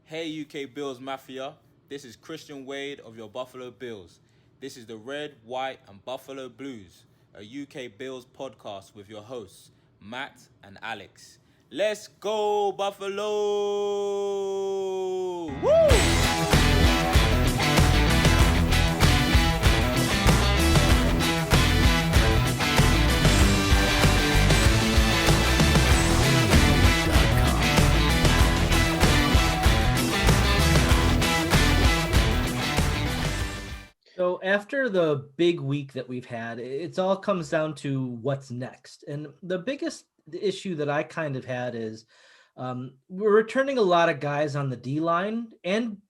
Hey UK Bills Mafia, this is Christian Wade of your Buffalo Bills. This is the Red, White, and Buffalo Blues, a UK Bills podcast with your hosts, Matt and Alex. Let's go, Buffalo! Woo! So after the big week that we've had, it's all comes down to what's next. And the biggest issue that I kind of had is we're returning a lot of guys on the D line,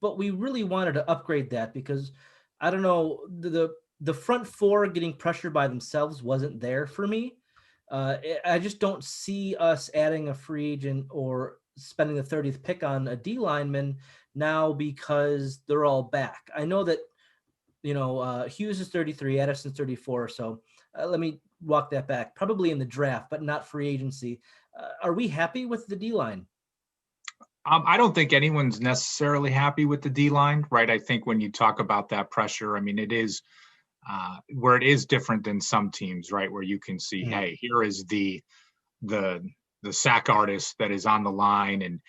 but we really wanted to upgrade that because I don't know the front four getting pressured by themselves wasn't there for me. I just don't see us adding a free agent or spending the 30th pick on a D lineman now because they're all back. I know that Hughes is 33, Addison's 34. So let me walk that back. Probably in the draft, but not free agency. Are we happy with the D line? I don't think anyone's necessarily happy with the D line, right? I think when you talk about that pressure, I mean, it is where it is different than some teams, right? Where you can see, hey, here is the the sack artist that is on the line, and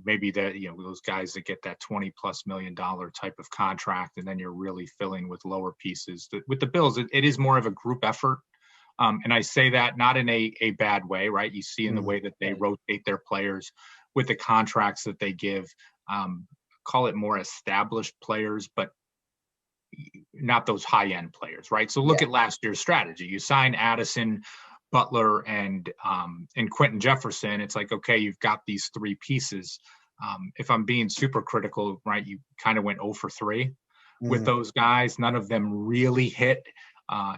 maybe that those guys that get that $20+ million type of contract, and then you're really filling with lower pieces. With the Bills, it is more of a group effort. And I say that not in a bad way, right? You see in the way that they rotate their players with the contracts that they give, call it more established players, but not those high-end players, right? So look at last year's strategy. You sign Addison, Butler, and Quentin Jefferson. It's like, okay, you've got these three pieces. If I'm being super critical, right, you kind of went 0 for 3 with those guys. None of them really hit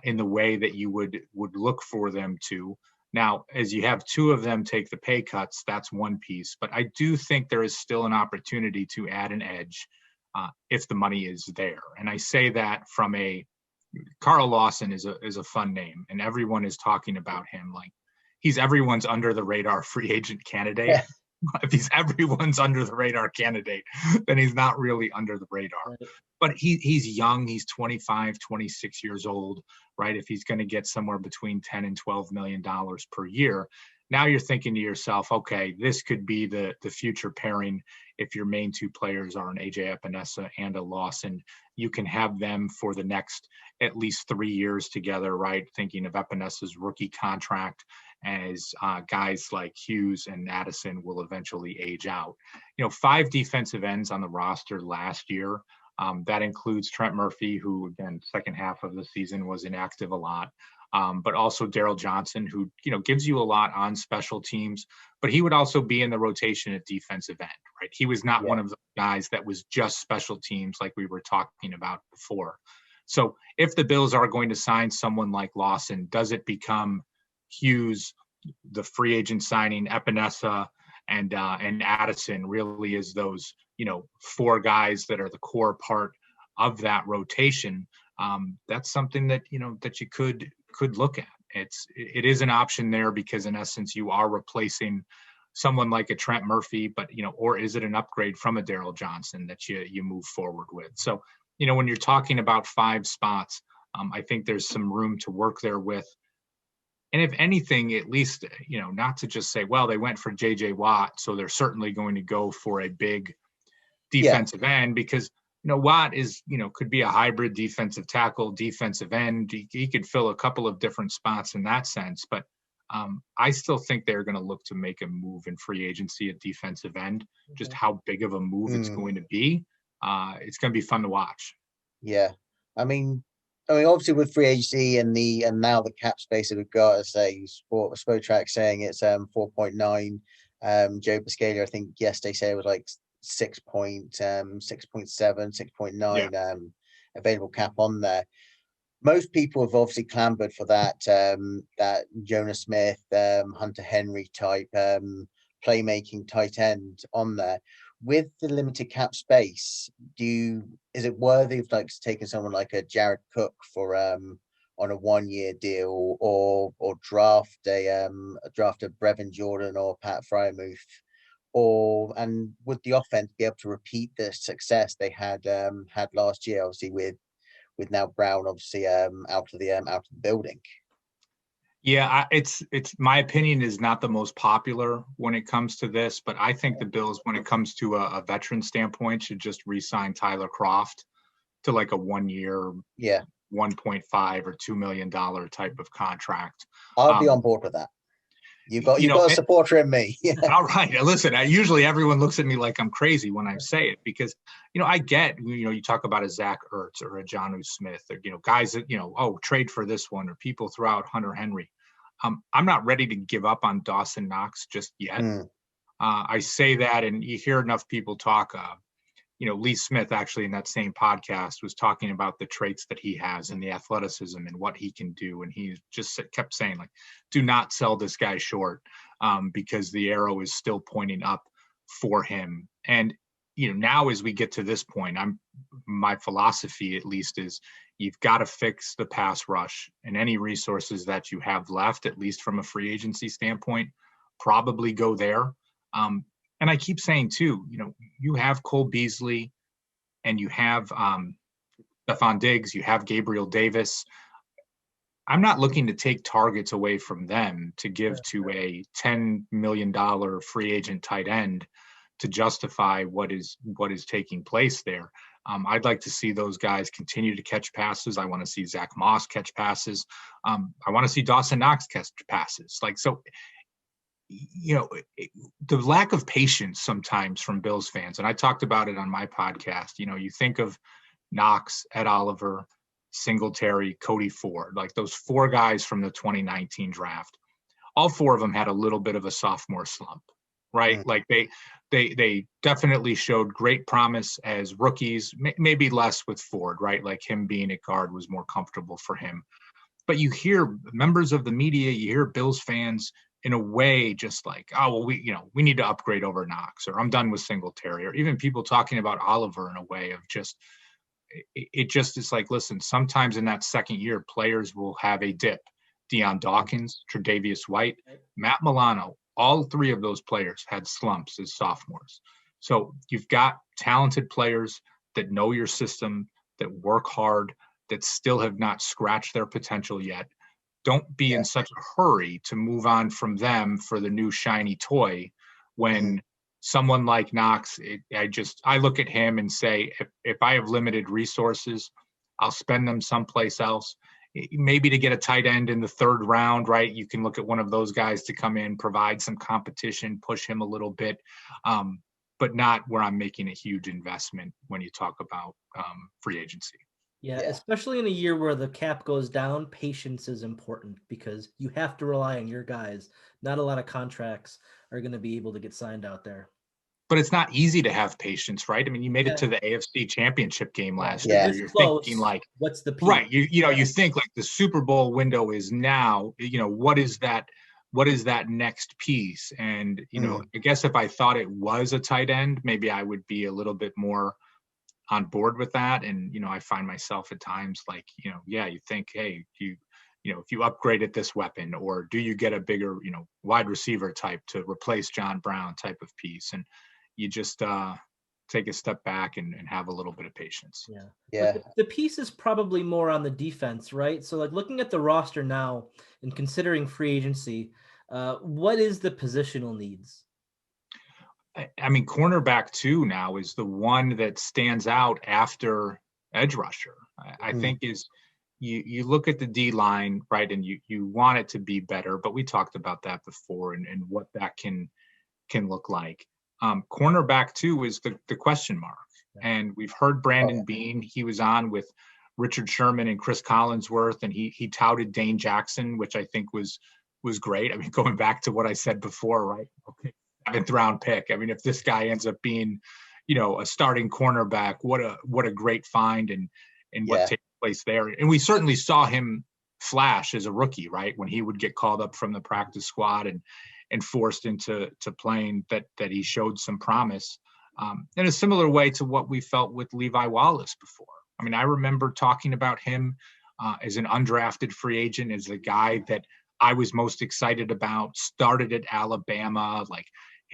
in the way that you would look for them to. Now, as you have two of them take the pay cuts, that's one piece. But I do think there is still an opportunity to add an edge if the money is there. And I say that from Carl Lawson is a fun name, and everyone is talking about him like he's everyone's under the radar free agent candidate. Yeah. If he's everyone's under the radar candidate, then he's not really under the radar. Right. But he's young. He's 25, 26 years old, right? If he's going to get somewhere between $10 and $12 million per year, now you're thinking to yourself, okay, this could be the future pairing. If your main two players are an AJ Epinesa and a Lawson, you can have them for the next at least 3 years together, right? Thinking of Epinesa's rookie contract as guys like Hughes and Addison will eventually age out. 5 defensive ends on the roster last year. That includes Trent Murphy, who, again, second half of the season was inactive a lot. But also Daryl Johnson, who, gives you a lot on special teams, but he would also be in the rotation at defensive end, right? He was not one of the guys that was just special teams like we were talking about before. So if the Bills are going to sign someone like Lawson, does it become Hughes, the free agent signing, Epinesa, and Addison really is those, 4 guys that are the core part of that rotation? That's something that, that you could look at. It is an option there because in essence you are replacing someone like a Trent Murphy, but or is it an upgrade from a Daryl Johnson that you move forward with? So when you're talking about 5 spots, I think there's some room to work there with. And if anything, at least not to just say, well, they went for JJ Watt, so they're certainly going to go for a big defensive end, because Watt is, could be a hybrid defensive tackle, defensive end. He could fill a couple of different spots in that sense. But I still think they're going to look to make a move in free agency at defensive end. Just how big of a move it's going to be. It's going to be fun to watch. Yeah. I mean, obviously with free agency and now the cap space that we've got, as say, Spotrac saying it's 4.9. Joe Biscaglia, I think yesterday said it was like 6.7, 6.9 available cap on there. Most people have obviously clambered for that Jonas Smith, Hunter Henry type playmaking tight end on there. With the limited cap space, is it worthy of taking someone like a Jared Cook for on a 1-year deal, or draft a Brevin Jordan or Pat Fryermuth, and would the offense be able to repeat the success they had last year, obviously with now Brown obviously out of the building? Yeah, it's my opinion is not the most popular when it comes to this, but I think the Bills, when it comes to a veteran standpoint, should just re-sign Tyler Kroft to like a 1 year, Yeah, 1.5 or $2 million type of contract. I'll be on board with that. You've got a supporter in me. Yeah. All right. Listen, usually everyone looks at me like I'm crazy when I say it because, I get, you talk about a Zach Ertz or a Jonnu Smith or, guys that, trade for this one, or people throw out Hunter Henry. I'm not ready to give up on Dawson Knox just yet. I say that, and you hear enough people talk. Lee Smith actually in that same podcast was talking about the traits that he has and the athleticism and what he can do. And he just kept saying, like, do not sell this guy short because the arrow is still pointing up for him. And, now as we get to this point, my philosophy at least is you've got to fix the pass rush, and any resources that you have left, at least from a free agency standpoint, probably go there. And I keep saying too, you have Cole Beasley and you have Stephon Diggs, you have Gabriel Davis. I'm not looking to take targets away from them to give to a $10 million free agent tight end to justify what is taking place there. I'd like to see those guys continue to catch passes. I want to see Zach Moss catch passes. I want to see Dawson Knox catch passes. The lack of patience sometimes from Bills fans, and I talked about it on my podcast, you think of Knox, Ed Oliver, Singletary, Cody Ford, like those four guys from the 2019 draft. All four of them had a little bit of a sophomore slump, right? Like they definitely showed great promise as rookies, maybe less with Ford, right? Like him being at guard was more comfortable for him. But you hear members of the media, you hear Bills fans in a way just like, oh, well, we need to upgrade over Knox, or I'm done with Singletary, or even people talking about Oliver in a way of just, it just is like, listen, sometimes in that second year, players will have a dip. Deion Dawkins, Tre'Davious White, Matt Milano, all three of those players had slumps as sophomores. So you've got talented players that know your system, that work hard, that still have not scratched their potential yet. Don't be in such a hurry to move on from them for the new shiny toy when someone like Knox, I look at him and say, if I have limited resources, I'll spend them someplace else. Maybe to get a tight end in the third round, right? You can look at one of those guys to come in, provide some competition, push him a little bit, but not where I'm making a huge investment when you talk about free agency. Yeah, especially in a year where the cap goes down, patience is important because you have to rely on your guys. Not a lot of contracts are going to be able to get signed out there. But it's not easy to have patience, right? I mean, you made it to the AFC Championship game last year. You're thinking like, what's the peak? Right? You think like the Super Bowl window is now. What is that? What is that next piece? And I guess if I thought it was a tight end, maybe I would be a little bit more on board with that. And I find myself at times like, you think, hey, if you upgrade at this weapon, or do you get a bigger, wide receiver type to replace John Brown type of piece? And you just take a step back and have a little bit of patience. Yeah. The piece is probably more on the defense, right? So like looking at the roster now and considering free agency, what is the positional needs? I mean, cornerback too now is the one that stands out after edge rusher. I think is you look at the D line, right, and you want it to be better, but we talked about that before and what that can look like. Cornerback too is the question mark. And we've heard Brandon Beane, he was on with Richard Sherman and Chris Collinsworth, and he touted Dane Jackson, which I think was great. I mean, going back to what I said before, right? Okay. 7th round pick. I mean, if this guy ends up being, a starting cornerback, what a great find and what takes place there. And we certainly saw him flash as a rookie, right? When he would get called up from the practice squad and forced into playing, that he showed some promise in a similar way to what we felt with Levi Wallace before. I mean, I remember talking about him as an undrafted free agent, as the guy that I was most excited about, started at Alabama, like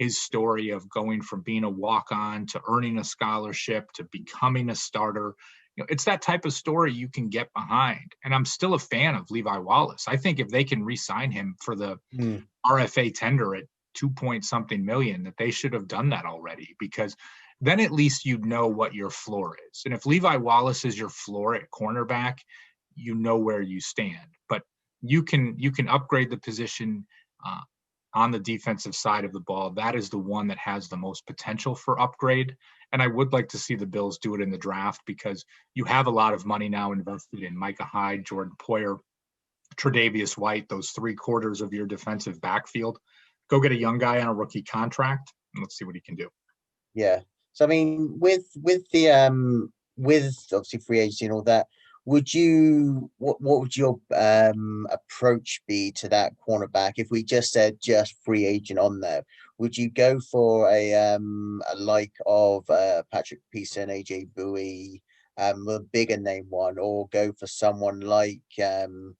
his story of going from being a walk-on to earning a scholarship to becoming a starter. It's that type of story you can get behind. And I'm still a fan of Levi Wallace. I think if they can re-sign him for the RFA tender at 2 point something million, that they should have done that already, because then at least you know what your floor is. And if Levi Wallace is your floor at cornerback, you know where you stand. But you can upgrade the position on the defensive side of the ball. That is the one that has the most potential for upgrade. And I would like to see the Bills do it in the draft, because you have a lot of money now invested in Micah Hyde, Jordan Poyer, Tre'Davious White, those 3/4 of your defensive backfield. Go get a young guy on a rookie contract, and let's see what he can do. Yeah. So I mean, with obviously free agency and all that, what would your approach be to that cornerback if we just said just free agent on there? Would you go for a like of Patrick Pearson, AJ Bowie, a bigger name one, or go for someone like I'm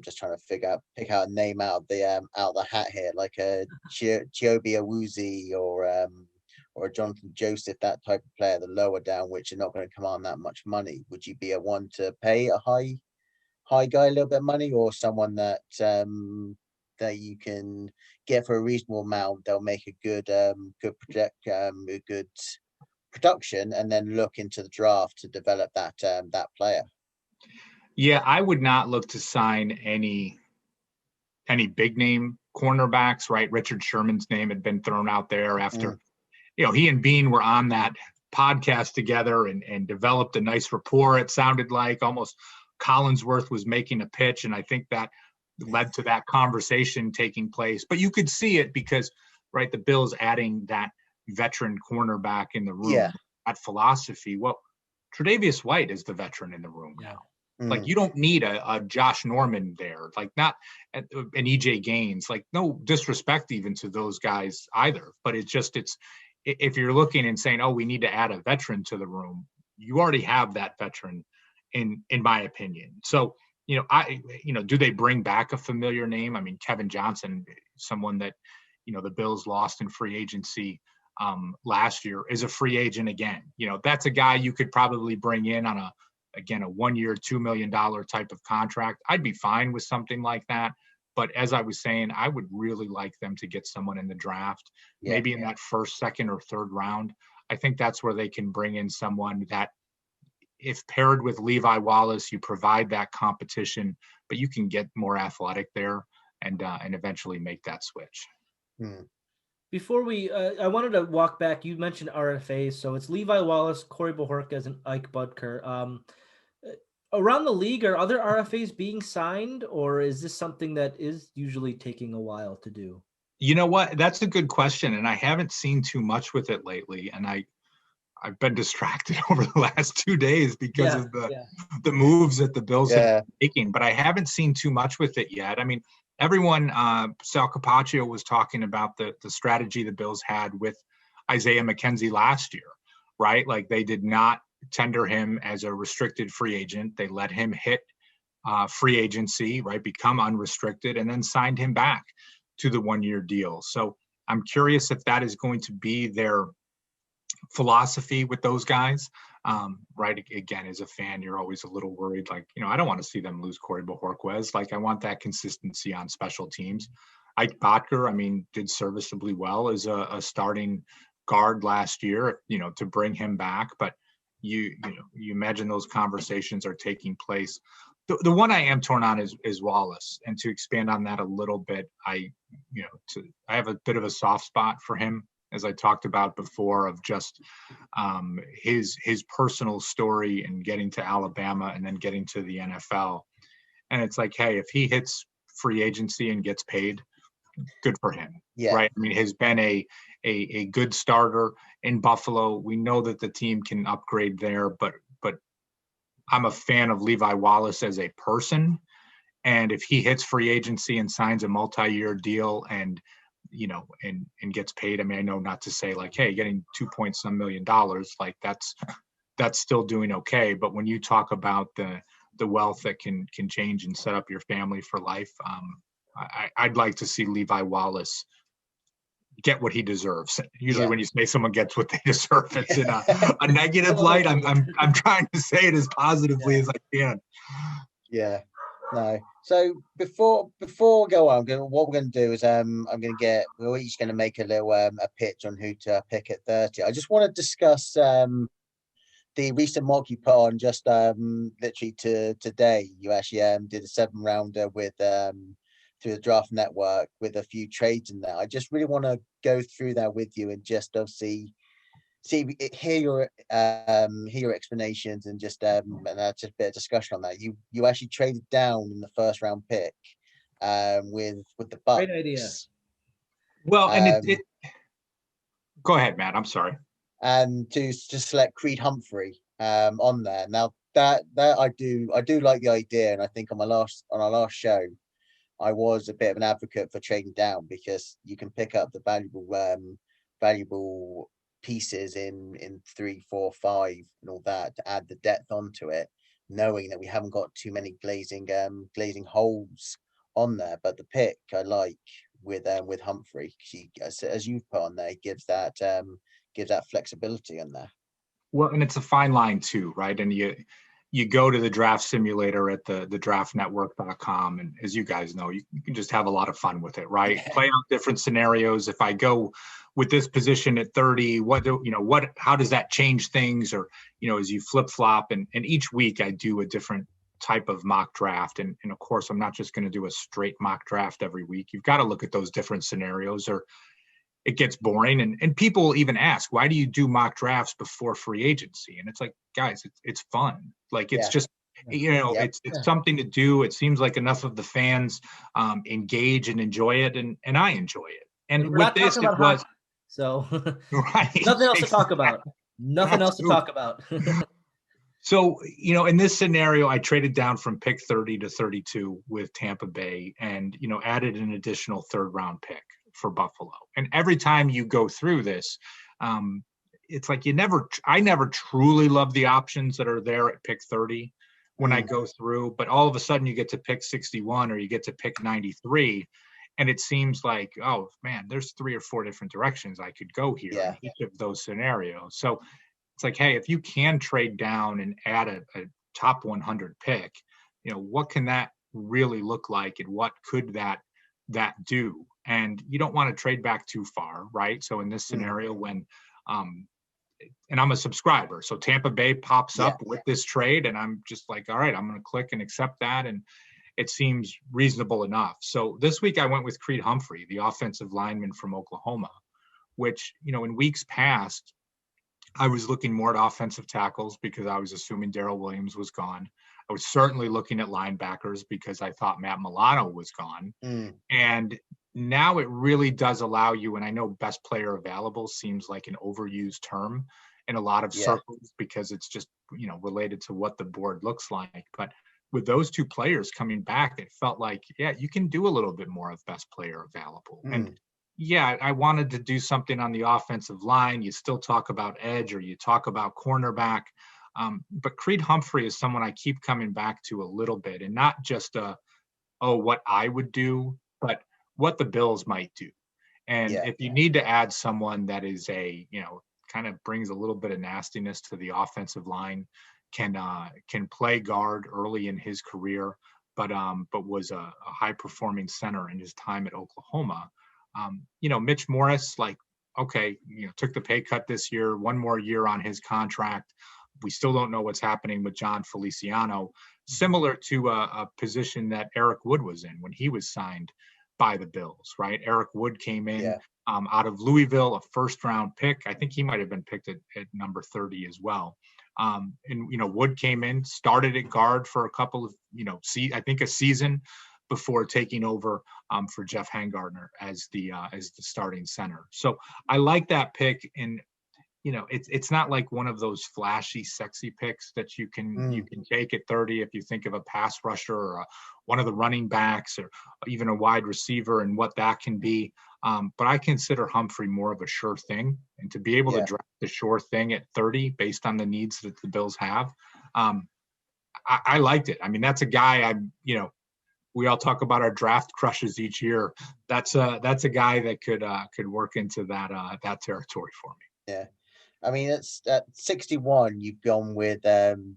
just trying to pick out a name out of the hat here, like a Chiobi Awuzie or a Jonathan Joseph, that type of player, the lower down, which are not going to command that much money? Would you be a one to pay a high guy a little bit of money, or someone that that you can get for a reasonable amount? They'll make a good production, and then look into the draft to develop that player. Yeah, I would not look to sign any big name cornerbacks, right? Richard Sherman's name had been thrown out there after, he and Bean were on that podcast together and developed a nice rapport. It sounded like almost Collinsworth was making a pitch, and I think that led to that conversation taking place. But you could see it because, right, the Bills adding that veteran cornerback in the room, that philosophy. Well, Tre'Davious White is the veteran in the room now. Like, you don't need a Josh Norman there, like not an EJ Gaines, like no disrespect even to those guys either. But if you're looking and saying, oh, we need to add a veteran to the room, you already have that veteran in my opinion. So, do they bring back a familiar name? I mean, Kevin Johnson, someone that, the Bills lost in free agency last year, is a free agent again. That's a guy you could probably bring in on a 1-year, $2 million type of contract. I'd be fine with something like that. But as I was saying, I would really like them to get someone in the draft, maybe in that first, second, or third round. I think that's where they can bring in someone that, if paired with Levi Wallace, you provide that competition, but you can get more athletic there and eventually make that switch. Before we, I wanted to walk back. You mentioned RFAs, so it's Levi Wallace, Corey Bojorquez, and Ike Budker. Around the league, are other RFAs being signed, or is this something that is usually taking a while to do? You know what? That's a good question, and I haven't seen too much with it lately. And I've been distracted over the last 2 days because of the moves that the Bills have been making, but I haven't seen too much with it yet. I mean, everyone, Sal Capaccio was talking about the strategy the Bills had with Isaiah McKenzie last year, right? Like, they did not tender him as a restricted free agent. They let him hit free agency, right? Become unrestricted, and then signed him back to the 1-year deal. So I'm curious if that is going to be their philosophy with those guys. Right. Again, as a fan, you're always a little worried. Like, I don't want to see them lose Corey Bojorquez. Like, I want that consistency on special teams. Ike Bottker, did serviceably well as a starting guard last year, to bring him back. But you imagine those conversations are taking place. The one I am torn on is Wallace. And to expand on that a little bit, I have a bit of a soft spot for him, as I talked about before, of just his personal story and getting to Alabama and then getting to the NFL. And it's like, hey, if he hits free agency and gets paid, good for him. Right. Has been a good starter in Buffalo. We know that the team can upgrade there, but I'm a fan of Levi Wallace as a person. And if he hits free agency and signs a multi-year deal and gets paid, I know not to say like, hey, getting 2-point-some million dollars, like that's still doing okay. But when you talk about the wealth that can change and set up your family for life, I'd like to see Levi Wallace get what he deserves. Usually Yeah. when you say someone gets what they deserve, it's in a negative light. I'm trying to say it as positively as I can. Yeah. No. So before we go on, what we're going to do is we're each going to make a little a pitch on who to pick at 30. I just want to discuss the recent mock you put on just literally today. You actually did a 7-rounder with through the Draft Network with a few trades in there. I just really want to go through that with you and just obviously hear your explanations and just just a bit of discussion on that. You actually traded down in the first round pick with the Bucks. Great idea. Well, and go ahead, Matt. I'm sorry. And to select Creed Humphrey on there. Now that I do like the idea, and I think on our last show, I was a bit of an advocate for trading down because you can pick up the valuable pieces in 3, 4, 5 and all that to add the depth onto it, knowing that we haven't got too many glazing holes on there. But the pick I like with Humphrey, as you've put on there, gives that flexibility in there. Well, and it's a fine line too, right? And you go to the draft simulator at the draftnetwork.com, and as you guys know, you can just have a lot of fun with it, right? Yeah. Play out different scenarios. If I go with this position at 30, how does that change things? Or, as you flip flop, and each week I do a different type of mock draft. And of course, I'm not just going to do a straight mock draft every week. You've got to look at those different scenarios, or it gets boring. And people will even ask, why do you do mock drafts before free agency? And it's like, guys, it's fun. Like, it's just, it's something to do. It seems like enough of the fans engage and enjoy it. And I enjoy it. And we're with not this, talking about hockey, so right. Nothing else to talk about. Nothing else to talk about. So, in this scenario, I traded down from pick 30 to 32 with Tampa Bay and, added an additional 3rd round pick for Buffalo. And every time you go through this, it's like I never truly love the options that are there at pick 30 when I go through, but all of a sudden you get to pick 61 or you get to pick 93. And it seems like, oh man, there's 3 or 4 different directions I could go here in each of those scenarios. So it's like, hey, if you can trade down and add a top 100 pick, what can that really look like, and what could that do? And you don't want to trade back too far, right? So in this scenario, when and I'm a subscriber, so Tampa Bay pops up with this trade, and I'm just like, all right, I'm going to click and accept that, and it seems reasonable enough. So this week I went with Creed Humphrey, the offensive lineman from Oklahoma, which, in weeks past, I was looking more at offensive tackles because I was assuming Darrell Williams was gone. I was certainly looking at linebackers because I thought Matt Milano was gone. And now it really does allow you, and I know best player available seems like an overused term in a lot of circles because it's just, related to what the board looks like. But with those 2 players coming back, it felt like, you can do a little bit more of best player available. And I wanted to do something on the offensive line. You still talk about edge or you talk about cornerback. But Creed Humphrey is someone I keep coming back to a little bit, and not just what I would do, but what the Bills might do. And if you need to add someone that is kind of brings a little bit of nastiness to the offensive line, can play guard early in his career, but was a high performing center in his time at Oklahoma. Mitch Morris, took the pay cut this year, 1 more year on his contract. We still don't know what's happening with John Feliciano, similar to a position that Eric Wood was in when he was signed by the Bills, right? Eric Wood came in out of Louisville, a 1st round pick. I think he might have been picked at number 30 as well. And Wood came in, started at guard for a couple of, I think a season before taking over for Jeff Hangartner as the starting center. So I like that pick, and it's not like one of those flashy, sexy picks that you can take at 30 if you think of a pass rusher or one of the running backs or even a wide receiver and what that can be. But I consider Humphrey more of a sure thing, and to be able to draft the sure thing at 30 based on the needs that the Bills have, I liked it. I mean, that's a guy we all talk about our draft crushes each year. That's a guy that could work into that territory for me. Yeah. I mean, it's at 61. You've gone with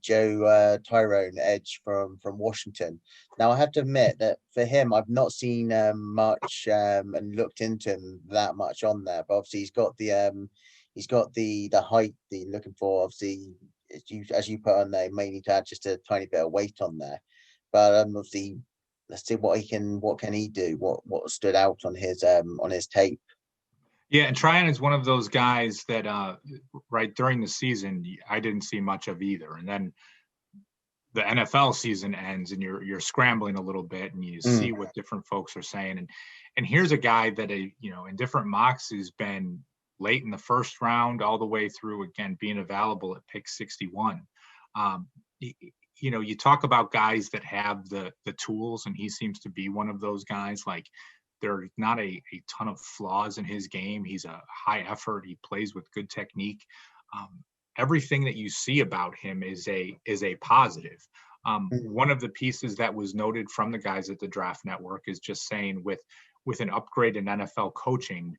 Joe Tyrone Edge from Washington. Now, I have to admit that for him, I've not seen much and looked into him that much on there. But obviously, he's got the height that you're looking for. Obviously, as you put on there, you may need to add just a tiny bit of weight on there. But obviously, let's see what can he do? What stood out on his tape? Yeah, and Tryon is one of those guys that right during the season I didn't see much of either, and then the NFL season ends and you're scrambling a little bit and you see what different folks are saying, and here's a guy that in different mocks has been late in the first round all the way through, again being available at pick 61. You talk about guys that have the tools, and he seems to be one of those guys. Like, there's not a ton of flaws in his game. He's a high effort. He plays with good technique. Everything that you see about him is a positive. One of the pieces that was noted from the guys at the Draft Network is just saying with an upgrade in NFL coaching,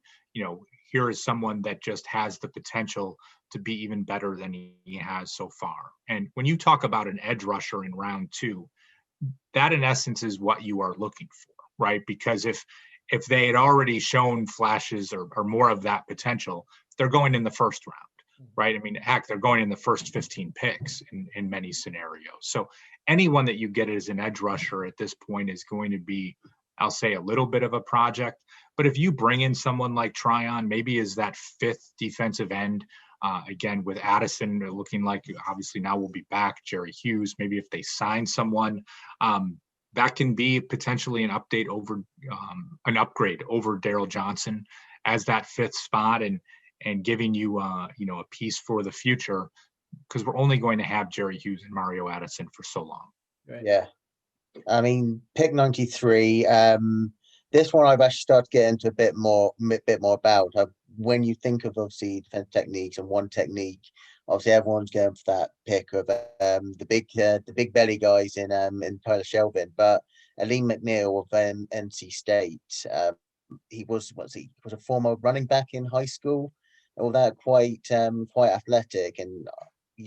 here is someone that just has the potential to be even better than he has so far. And when you talk about an edge rusher in round 2, that in essence is what you are looking for, right? Because if they had already shown flashes or more of that potential, they're going in the first round, right? I mean, heck, they're going in the first 15 picks in many scenarios. So anyone that you get as an edge rusher at this point is going to be, I'll say, a little bit of a project. But if you bring in someone like Tryon, maybe as that 5th defensive end, again, with Addison looking like obviously now will be back, Jerry Hughes, maybe if they sign someone, that can be potentially an upgrade over Daryl Johnson as that 5th spot and giving you a piece for the future, because we're only going to have Jerry Hughes and Mario Addison for so long. Right. Yeah. I mean, pick 93. This one I've actually started to get into a bit more about. When you think of obviously defense techniques and one technique, obviously everyone's going for that pick of the big belly guys in Tyler Shelvin, but Aleem McNeil of NC State. He was a former running back in high school. All that quite athletic, and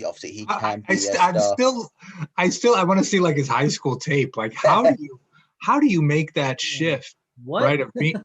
obviously he can be a star. I want to see like his high school tape. Like, how do you make that shift? What? Right, of being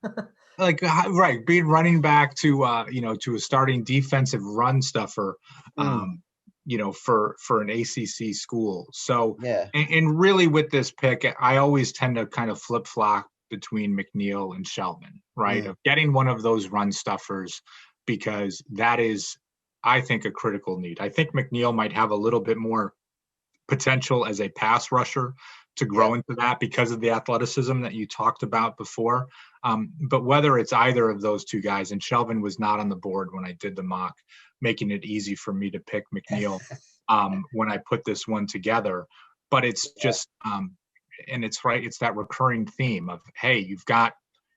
being running back to to a starting defensive run stuffer, for an ACC school. So yeah, and really with this pick, I always tend to kind of flip flop between McNeil and Shelvin, right? Of getting one of those run stuffers, because that is, I think, a critical need. I think McNeil might have a little bit more potential as a pass rusher to grow into that because of the athleticism that you talked about before. But whether it's either of those two guys, and Shelvin was not on the board when I did the mock, making it easy for me to pick McNeil when I put this one together. But it's just, and it's right, it's that recurring theme of, hey, you've got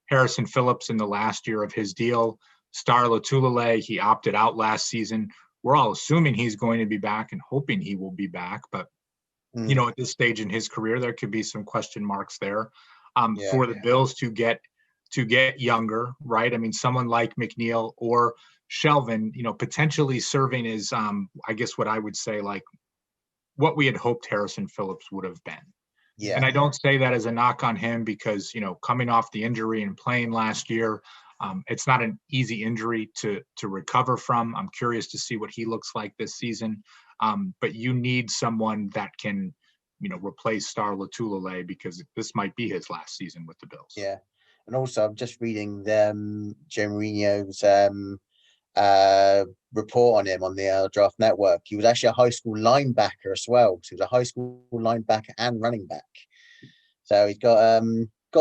Harrison Phillips in the last year of his deal, Star Lotulelei, he opted out last season. We're all assuming he's going to be back and hoping he will be back, but at this stage in his career, there could be some question marks there. For the Bills to get younger, right? I mean, someone like McNeil or Shelvin, potentially serving as, I guess what I would say, like what we had hoped Harrison Phillips would have been. Yeah. And I don't say that as a knock on him because, coming off the injury and playing last year, it's not an easy injury to recover from. I'm curious to see what he looks like this season. But you need someone that can, replace Star Lotulelei, because this might be his last season with the Bills. Yeah. And also, I'm just reading Joe Marino's report on him on the Draft Network. He was actually a high school linebacker as well. So he was a high school linebacker and running back. So he's got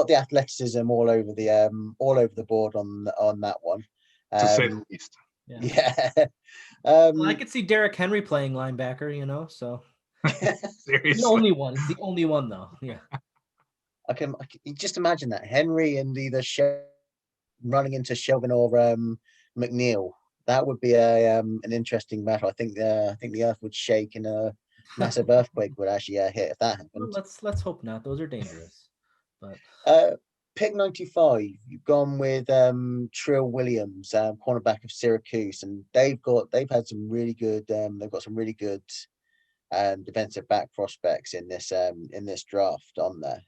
the athleticism all over the board on that one. To say the least. Yeah. Well, I could see Derrick Henry playing linebacker, so seriously. It's the only one. It's the only one, though. Yeah. I can just imagine that Henry and either running into Shelvin or McNeil. That would be an interesting battle. I think the earth would shake and a massive earthquake would actually hit if that happened. Well, let's hope not. Those are dangerous. But Pick 95, you've gone with Trill Williams, cornerback of Syracuse, and they've had some really good they've got some really good defensive back prospects in this draft on there.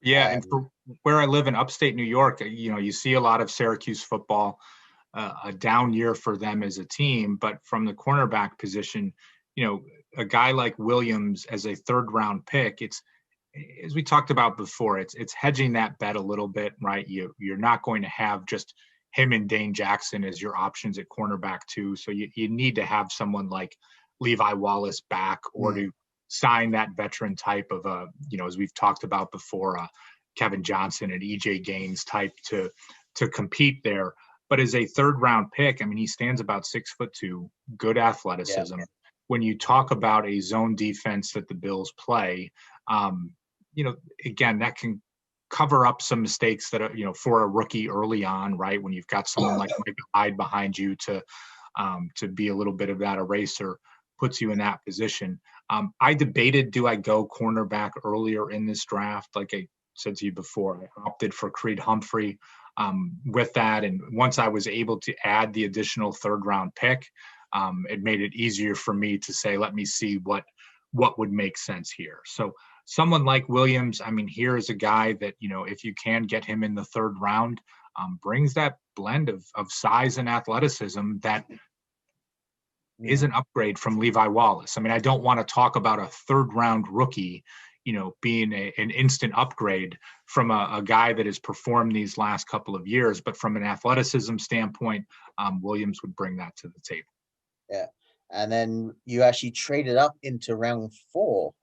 Yeah, and for where I live in upstate New York, you see a lot of Syracuse football, a down year for them as a team, but from the cornerback position, a guy like Williams as a third round pick, it's, as we talked about before, it's hedging that bet a little bit, right? You're not going to have just him and Dane Jackson as your options at cornerback too. So you need to have someone like Levi Wallace back, or to sign that veteran type of as we've talked about before, Kevin Johnson and EJ Gaines type to compete there. But as a third round pick, I mean, he stands about 6'2", good athleticism. Yeah. When you talk about a zone defense that the Bills play, again, that can cover up some mistakes that are, for a rookie early on, right? When you've got someone like Mike Hyde behind you to be a little bit of that eraser, puts you in that position. I debated, do I go cornerback earlier in this draft? Like I said to you before, I opted for Creed Humphrey with that. And once I was able to add the additional third round pick, it made it easier for me to say, let me see what would make sense here. So someone like Williams, I mean, here is a guy that, if you can get him in the third round, brings that blend of size and athleticism that is an upgrade from Levi Wallace. I mean, I don't want to talk about a third round rookie, being an instant upgrade from a guy that has performed these last couple of years, but from an athleticism standpoint, Williams would bring that to the table. Yeah. And then you actually traded up into round 4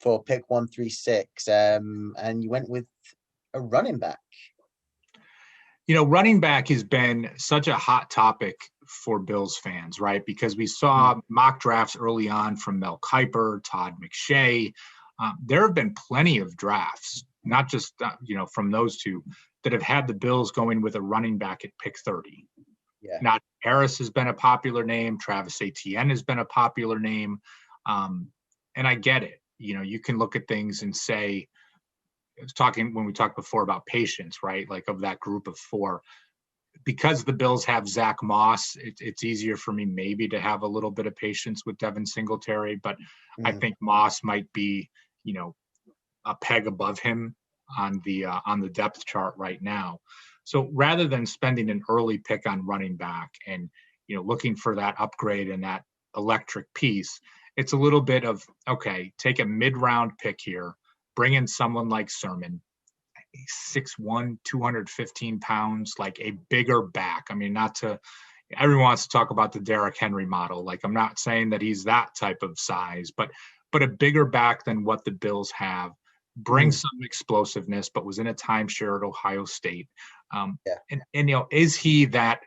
for pick 136, and you went with a running back. Running back has been such a hot topic for Bills fans, right? Because we saw mock drafts early on from Mel Kiper, Todd McShay. There have been plenty of drafts, not just, from those two, that have had the Bills going with a running back at pick 30. Yeah. Not Harris has been a popular name. Travis Etienne has been a popular name. And I get it. You can look at things and say, when we talked before about patience, right? Like of that group of 4, because the Bills have Zach Moss, it's easier for me maybe to have a little bit of patience with Devin Singletary, but I think Moss might be, a peg above him on the depth chart right now. So rather than spending an early pick on running back and, looking for that upgrade and that electric piece, it's a little bit of, okay, take a mid-round pick here, bring in someone like Sermon, 6'1", 215 pounds, like a bigger back. I mean, everyone wants to talk about the Derrick Henry model. Like, I'm not saying that he's that type of size, but a bigger back than what the Bills have, brings some explosiveness, but was in a timeshare at Ohio State. And is he that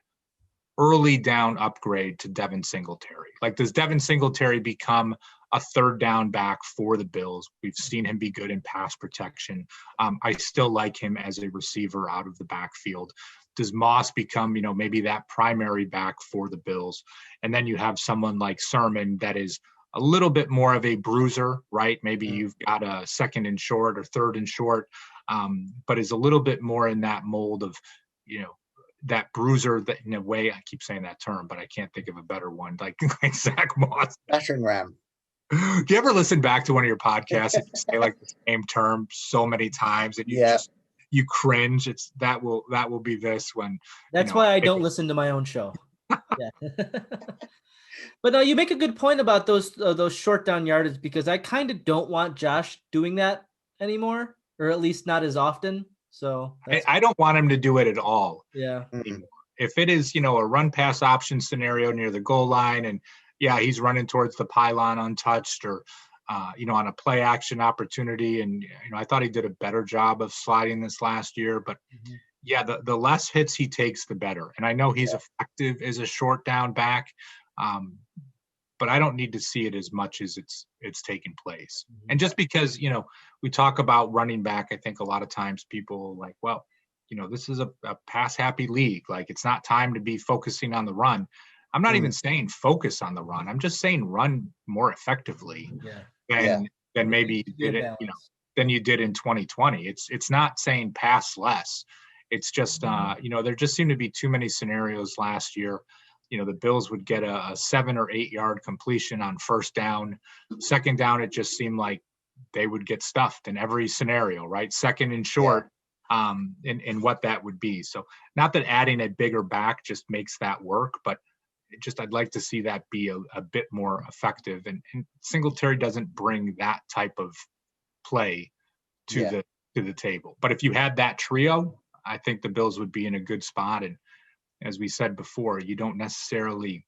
early down upgrade to Devin Singletary? Like, does Devin Singletary become a third down back for the Bills? We've seen him be good in pass protection. I still like him as a receiver out of the backfield. Does Moss become, maybe that primary back for the Bills? And then you have someone like Sermon that is a little bit more of a bruiser, right? Maybe you've got a second and short or third and short, but is a little bit more in that mold of, that bruiser that, in a way, I keep saying that term, but I can't think of a better one, like Zach Moss. Battering ram. Do you ever listen back to one of your podcasts and you say like the same term so many times and you cringe? That will be this when. That's why I don't listen to my own show. Yeah. But no, you make a good point about those short down yardage, because I kind of don't want Josh doing that anymore, or at least not as often. So I don't want him to do it at all. Yeah. If it is, a run pass option scenario near the goal line, and he's running towards the pylon untouched, or on a play action opportunity, and I thought he did a better job of sliding this last year, but the less hits he takes, the better. And I know he's effective as a short down back. But I don't need to see it as much as it's taking place. And just because, we talk about running back, I think a lot of times people like, well, this is a pass happy league. Like, it's not time to be focusing on the run. I'm not even saying focus on the run. I'm just saying run more effectively than maybe than you did in 2020. It's not saying pass less. It's just, there just seemed to be too many scenarios last year. The Bills would get a 7 or 8 yard completion on first down. Second down, it just seemed like they would get stuffed in every scenario, right? Second and short, in what that would be. So not that adding a bigger back just makes that work, but I'd like to see that be a bit more effective. And Singletary doesn't bring that type of play to the table. But if you had that trio, I think the Bills would be in a good spot. And as we said before, you don't necessarily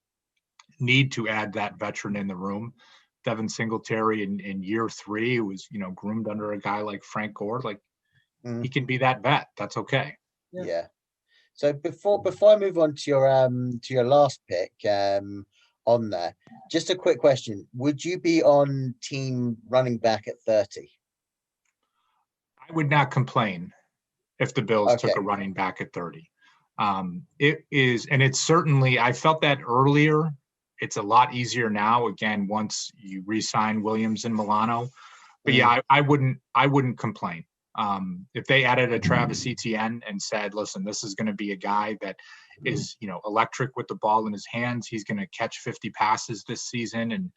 need to add that veteran in the room. Devin Singletary in year 3 was, groomed under a guy like Frank Gore. Like he can be that vet. That's okay. Yeah. So before I move on to your last pick on there, just a quick question: would you be on team running back at 30? I would not complain if the Bills took a running back at 30. It is, and it's certainly, I felt that earlier. It's a lot easier now. Again, once you re-sign Williams and Milano, but I wouldn't complain. If they added a Travis Etienne and said, listen, this is going to be a guy that is, electric with the ball in his hands. He's going to catch 50 passes this season. And,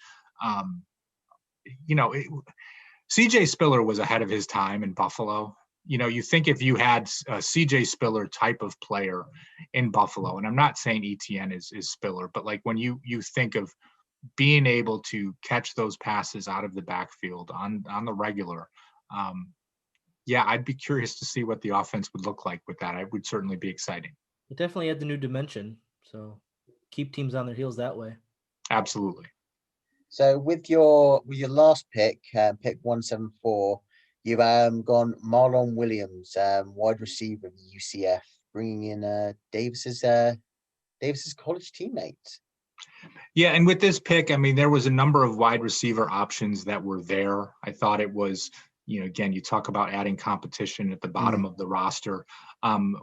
CJ Spiller was ahead of his time in Buffalo. You think if you had a CJ Spiller type of player in Buffalo, and I'm not saying Etienne is Spiller, but like when you think of being able to catch those passes out of the backfield on the regular, I'd be curious to see what the offense would look like with that. It would certainly be exciting. It definitely had the new dimension. So keep teams on their heels that way. Absolutely. So with your last pick, pick 174, you've gone Marlon Williams, wide receiver of UCF, bringing in Davis's college teammate. Yeah, and with this pick, there was a number of wide receiver options that were there. I thought it was, again, you talk about adding competition at the bottom of the roster.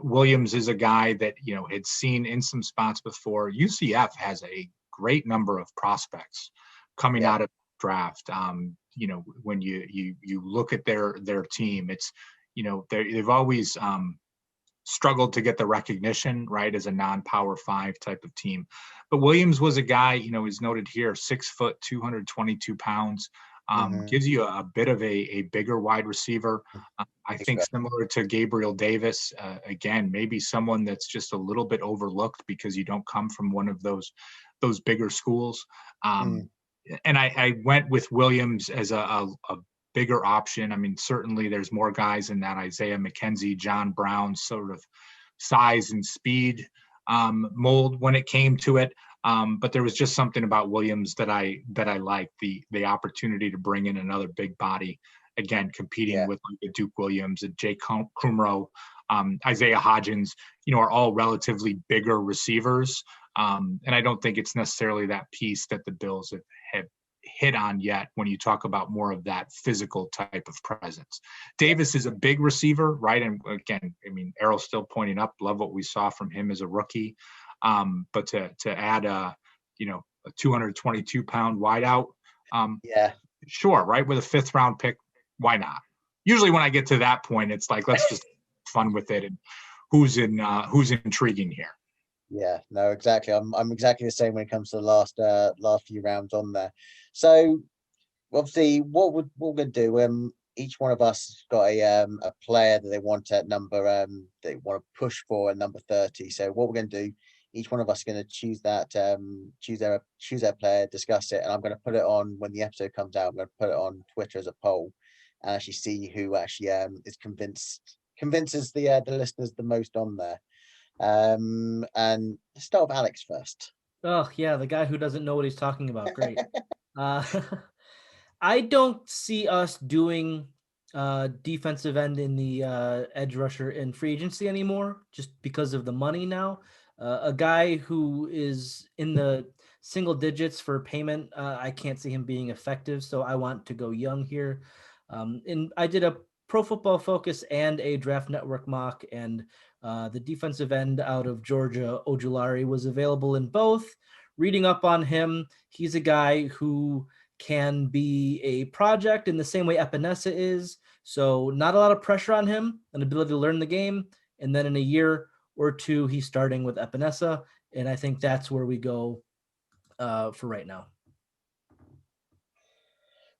Williams is a guy that, had seen in some spots before. UCF has a great number of prospects coming out of draft. When you look at their team, it's, they've always struggled to get the recognition, right, as a non-Power 5 type of team. But Williams was a guy, is noted here, 6 foot, 222 pounds, gives you a bit of a bigger wide receiver. I think similar to Gabriel Davis, again, maybe someone that's just a little bit overlooked because you don't come from one of those bigger schools. And I went with Williams as a bigger option. Certainly there's more guys in that Isaiah McKenzie, John Brown sort of size and speed mold when it came to it. But there was just something about Williams that I liked, the opportunity to bring in another big body, again, competing with like Duke Williams and Jake Kumro, Isaiah Hodgins, are all relatively bigger receivers. And I don't think it's necessarily that piece that the Bills have hit on yet when you talk about more of that physical type of presence. Davis is a big receiver, right? And again, Errol's still pointing up, love what we saw from him as a rookie. But to add a 222-pound wideout, sure, right? With a 5th round pick, why not? Usually when I get to that point, it's like, let's just have fun with it and who's intriguing here. Yeah, no, exactly. I'm exactly the same when it comes to the last few rounds on there. So obviously what we're going to do, each one of us got a player that they want at number they want to push for at number 30. So what we're going to do, each one of us is going to choose that choose their player, discuss it, and I'm going to put it on when the episode comes out. I'm going to put it on Twitter as a poll and actually see who actually is convinces the listeners the most on there. And let's start with Alex first. Oh yeah, the guy who doesn't know what he's talking about. Great. I don't see us doing defensive end in the edge rusher in free agency anymore, just because of the money now. A guy who is in the single digits for payment, I can't see him being effective, so I want to go young here. And I did a Pro Football Focus and a Draft Network mock, and the defensive end out of Georgia, Ojulari, was available in both. Reading up on him, he's a guy who can be a project in the same way Epinesa is. So not a lot of pressure on him, an ability to learn the game. And then in a year or two, he's starting with Epinesa. And I think that's where we go for right now.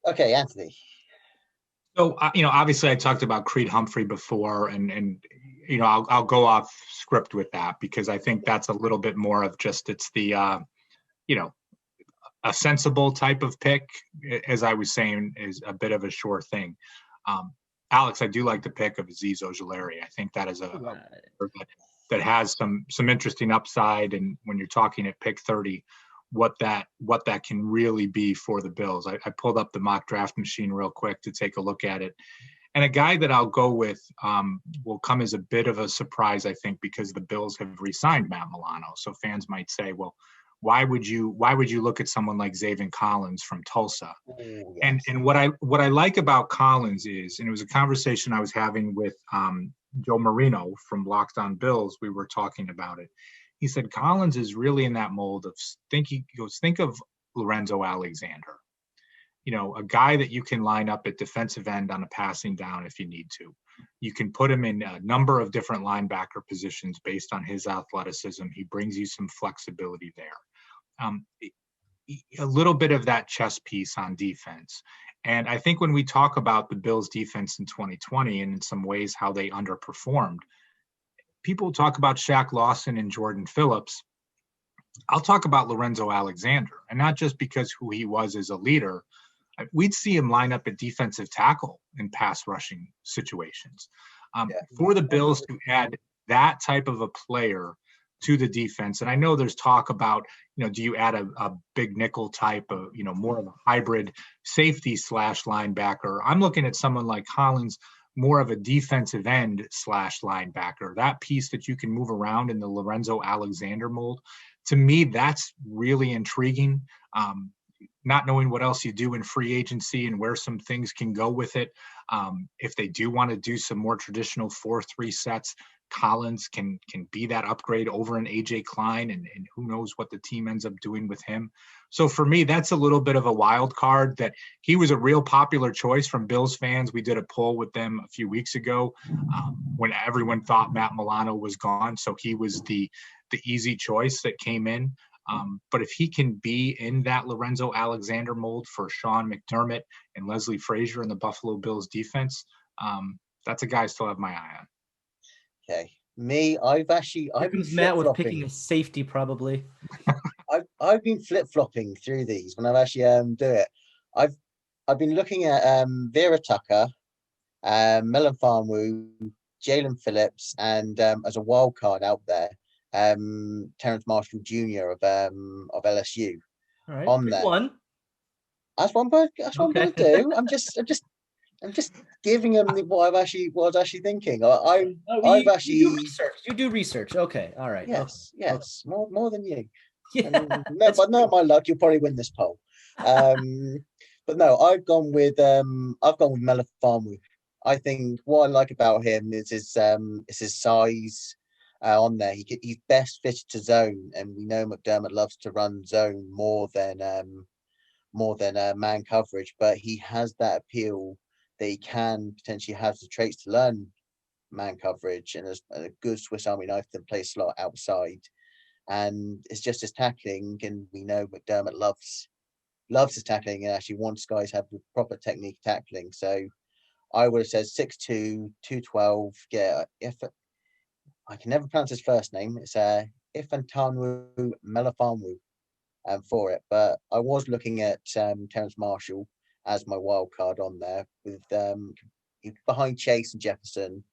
Okay, Anthony. So, obviously I talked about Creed Humphrey before, and I'll go off script with that because I think that's a little bit more of just, it's the, a sensible type of pick, as I was saying, is a bit of a sure thing. Alex, I do like the pick of Aziz Ojulari. I think that is that has some interesting upside. And when you're talking at pick 30, what that can really be for the Bills. I pulled up the mock draft machine real quick to take a look at it. And a guy that I'll go with will come as a bit of a surprise, I think, because the Bills have re-signed Matt Milano. So fans might say, well, why would you look at someone like Zaven Collins from Tulsa? Oh, yes. And what I like about Collins is, and it was a conversation I was having with Joe Marino from Locked On Bills. We were talking about it. He said Collins is really in that mold of think of Lorenzo Alexander, a guy that you can line up at defensive end on a passing down if you need to. You can put him in a number of different linebacker positions based on his athleticism. He brings you some flexibility there. A little bit of that chess piece on defense. And I think when we talk about the Bills defense in 2020 and in some ways how they underperformed, people talk about Shaq Lawson and Jordan Phillips. I'll talk about Lorenzo Alexander, and not just because who he was as a leader. We'd see him line up at defensive tackle in pass rushing situations. For the Bills to add that type of a player to the defense, and I know there's talk about, do you add a big nickel type of, more of a hybrid safety / linebacker? I'm looking at someone like Collins, more of a defensive end / linebacker. That piece that you can move around in the Lorenzo Alexander mold, to me, that's really intriguing. Not knowing what else you do in free agency and where some things can go with it. If they do want to do some more traditional 4-3 sets, Collins can be that upgrade over an AJ Klein, and who knows what the team ends up doing with him. So for me, that's a little bit of a wild card. That he was a real popular choice from Bills fans. We did a poll with them a few weeks ago when everyone thought Matt Milano was gone. So he was the easy choice that came in. But if he can be in that Lorenzo Alexander mold for Sean McDermott and Leslie Frazier in the Buffalo Bills defense, that's a guy I still have my eye on. Okay. Me, I've been Matt with picking a safety probably. I've been flip-flopping through these when I've actually do it. I've been looking at Vera Tucker, Melon Farnwoo, Jalen Phillips, and as a wild card out there, Terrence Marshall Jr. of LSU. All right, on there. One. That's one. That's what I'm going to do. I'm just giving him what I was actually thinking. I've actually you do research. You do research. Okay, all right. Yes, okay. yes, more than you. Yeah, but no, my luck, you'll probably win this poll. But no, I've gone with Melifonwu. I think what I like about him is his size. On there, he's best fitted to zone, and we know McDermott loves to run zone more than man coverage. But he has that appeal that he can potentially have the traits to learn man coverage, and a good Swiss Army knife to play slot outside. And it's just his tackling, and we know McDermott loves his tackling and actually wants guys to have the proper technique tackling. So I would have said 6'2", 212. If I can never pronounce his first name, it's Ifeanyi Melifonwu for it. But I was looking at Terrence Marshall as my wild card on there with behind Chase and Jefferson.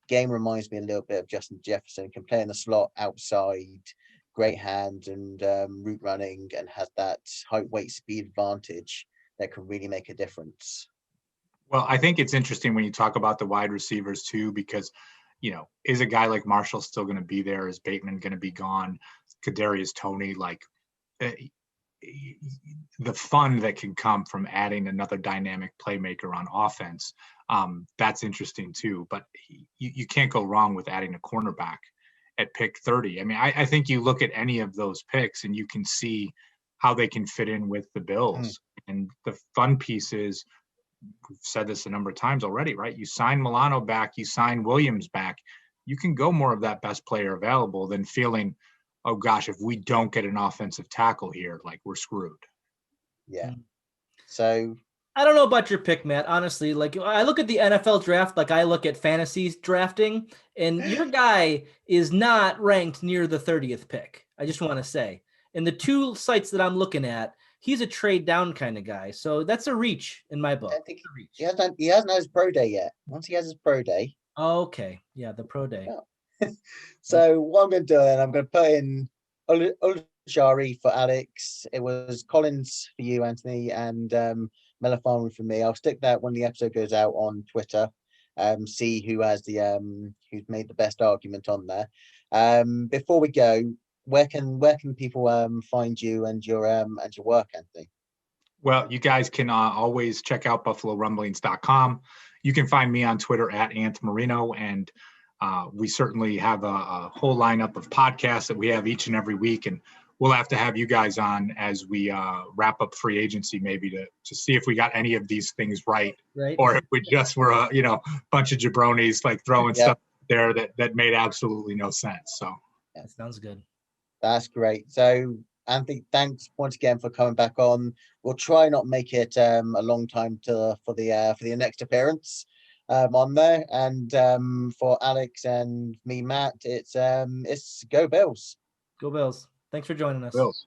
Game reminds me a little bit of Justin Jefferson. Can play in the slot outside, great hands and route running, and has that height, weight, speed advantage that can really make a difference. Well, I think it's interesting when you talk about the wide receivers too, because is a guy like Marshall still going to be there? Is Bateman going to be gone? Kadarius Toney, the fun that can come from adding another dynamic playmaker on offense, that's interesting too. But you can't go wrong with adding a cornerback at pick 30. I mean, I think you look at any of those picks and you can see how they can fit in with the Bills. And the fun piece is, we've said this a number of times already, right? You sign Milano back, you sign Williams back. You can go more of that best player available than feeling, oh gosh, if we don't get an offensive tackle here, like we're screwed. Yeah. So I don't know about your pick, Matt. Honestly, like I look at the NFL draft, like I look at fantasy drafting, and your guy is not ranked near the 30th pick. I just want to say, in the two sites that I'm looking at, he's a trade down kind of guy. So that's a reach in my book. I think he hasn't had his pro day yet. Once he has his pro day. Okay. Yeah, the pro day. Yeah. So what I'm going to do then, I'm going to put in Olushari for Alex. It was Collins for you, Anthony, and Melifonwu for me. I'll stick that when the episode goes out on Twitter. See who has the who's made the best argument on there. Before we go, where can people find you and your work, Anthony? Well, you guys can always check out BuffaloRumblings.com. You can find me on Twitter at Marino, and we certainly have a whole lineup of podcasts that we have each and every week, and we'll have to have you guys on as we wrap up free agency, maybe to see if we got any of these things right. Or if we just were a bunch of jabronis like throwing stuff there that made absolutely no sense. So that sounds good. That's great. So Anthony, thanks once again for coming back on. We'll try not make it a long time for the next appearance on there. And for Alex and me, Matt, it's go Bills. Go Bills. Thanks for joining us. Bills.